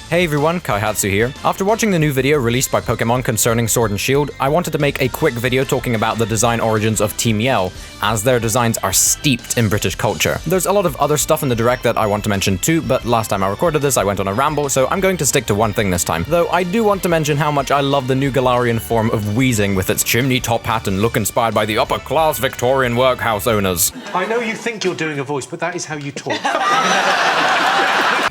Hey everyone, Kaihatsu here. After watching the new video released by Pokémon concerning Sword and Shield, I wanted to make a quick video talking about the design origins of Team Yell, as their designs are steeped in British culture. There's a lot of other stuff in the direct that I want to mention too, but last time I recorded this I went on a ramble, so I'm going to stick to one thing this time. Though I do want to mention how much I love the new Galarian form of wheezing with its chimney top hat and look inspired by the upper-class Victorian workhouse owners. I know you think you're doing a voice, but that is how you talk.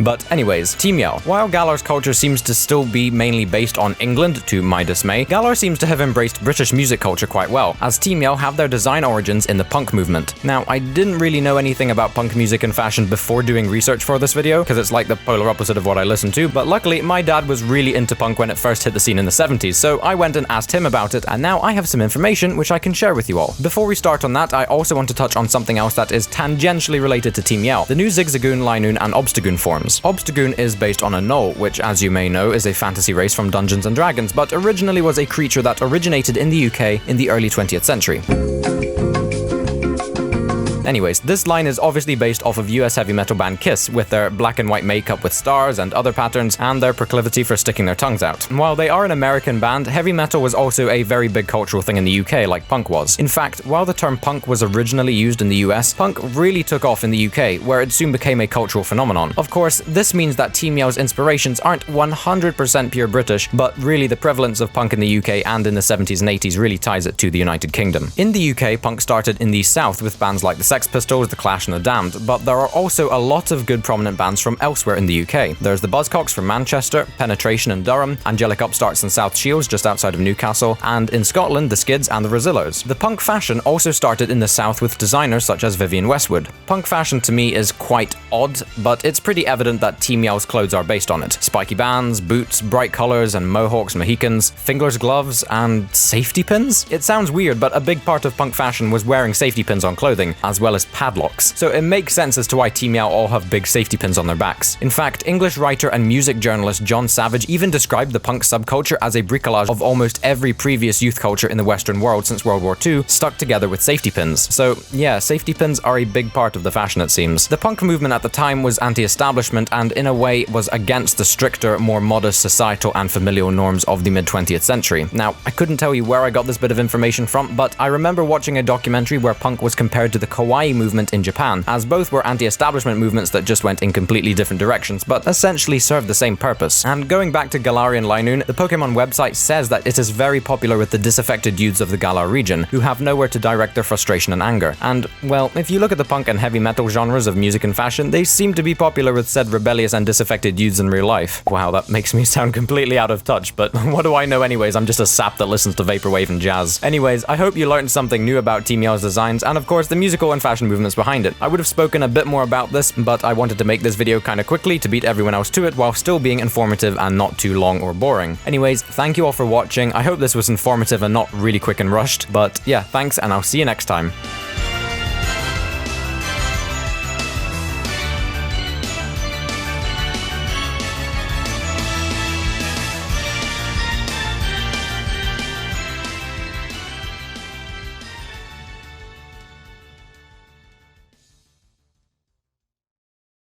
But anyways, Team Yell. While Galar's culture seems to still be mainly based on England, to my dismay, Galar seems to have embraced British music culture quite well, as Team Yell have their design origins in the punk movement. Now, I didn't really know anything about punk music and fashion before doing research for this video, because it's like the polar opposite of what I listen to, but luckily my dad was really into punk when it first hit the scene in the 70s, so I went and asked him about it, and now I have some information which I can share with you all. Before we start on that, I also want to touch on something else that is tangentially related to Team Yell, the new Zigzagoon, Linoon, and Obstagoon forms. Obstagoon is based on a gnoll, which, as you may know, is a fantasy race from Dungeons & Dragons, but originally was a creature that originated in the UK in the early 20th century. Anyways, this line is obviously based off of US heavy metal band Kiss, with their black and white makeup with stars and other patterns, and their proclivity for sticking their tongues out. While they are an American band, heavy metal was also a very big cultural thing in the UK, like punk was. In fact, while the term punk was originally used in the US, punk really took off in the UK, where it soon became a cultural phenomenon. Of course, this means that Team Yell's inspirations aren't 100% pure British, but really the prevalence of punk in the UK and in the 70s and 80s really ties it to the United Kingdom. In the UK, punk started in the South with bands like the Sex Pistols, the Clash and the Damned, but there are also a lot of good prominent bands from elsewhere in the UK. There's the Buzzcocks from Manchester, Penetration in Durham, Angelic Upstarts in South Shields just outside of Newcastle, and in Scotland the Skids and the Rosillos. The punk fashion also started in the South with designers such as Vivienne Westwood. Punk fashion to me is quite odd, but it's pretty evident that Team Yell's clothes are based on it. Spiky bands, boots, bright colors and mohawks, Mohicans, fingerless gloves, and safety pins? It sounds weird, but a big part of punk fashion was wearing safety pins on clothing, as well as padlocks. So it makes sense as to why Team Yell all have big safety pins on their backs. In fact, English writer and music journalist John Savage even described the punk subculture as a bricolage of almost every previous youth culture in the Western world since World War II, stuck together with safety pins. So yeah, safety pins are a big part of the fashion, it seems. The punk movement at the time was anti-establishment and in a way was against the stricter, more modest societal and familial norms of the mid-20th century. Now, I couldn't tell you where I got this bit of information from, but I remember watching a documentary where punk was compared to the kawaii movement in Japan, as both were anti-establishment movements that just went in completely different directions, but essentially served the same purpose. And going back to Galarian Linoon, the Pokémon website says that it is very popular with the disaffected youths of the Galar region, who have nowhere to direct their frustration and anger. And, well, if you look at the punk and heavy metal genres of music and fashion, they seem to be popular with said rebellious and disaffected youths in real life. Wow, that makes me sound completely out of touch, but what do I know anyways? I'm just a sap that listens to vaporwave and jazz. Anyways, I hope you learned something new about Team Yell's designs, and of course the musical and fashion movements behind it. I would have spoken a bit more about this, but I wanted to make this video kinda quickly to beat everyone else to it while still being informative and not too long or boring. Anyways, thank you all for watching. I hope this was informative and not really quick and rushed, but yeah, thanks and I'll see you next time.